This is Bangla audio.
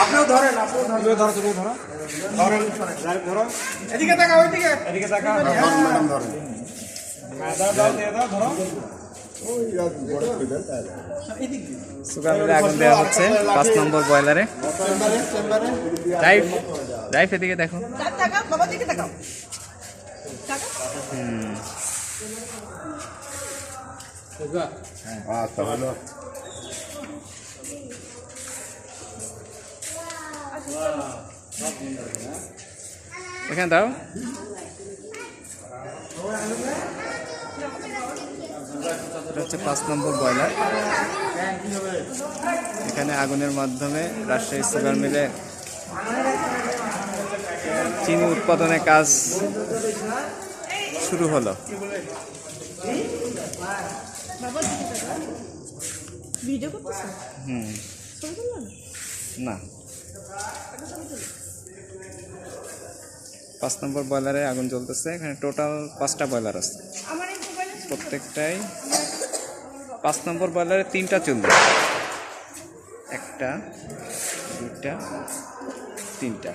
আপনিও ধরেন, আপনিও ধরো, তুমি ধরো, ধরেন, ধরো, এদিকে তাকাও, এদিকে তাকাও, ম্যাডাম ধরেন, দাও দিয়ে দাও, ধরো। সুগার মিলে আগুন দেওয়া হচ্ছে 5 নম্বর বয়লারে। রাইফ এদিকে দেখো। আচ্ছা ভালো। এখানে দাও। এটা হচ্ছে 5 নম্বর বয়লার। এখানে আগুনের মাধ্যমে রাজশাহী সুগার মিলে চিনি উৎপাদনের কাজ শুরু হলো। না, 5 নম্বর বয়লারে আগুন জ্বলতেছে। এখানে টোটাল 5টা বয়লার আছে, প্রত্যেকটাই 5 নম্বর বয়লারে 3টা চুল্লি, 1টা 2টা 3টা।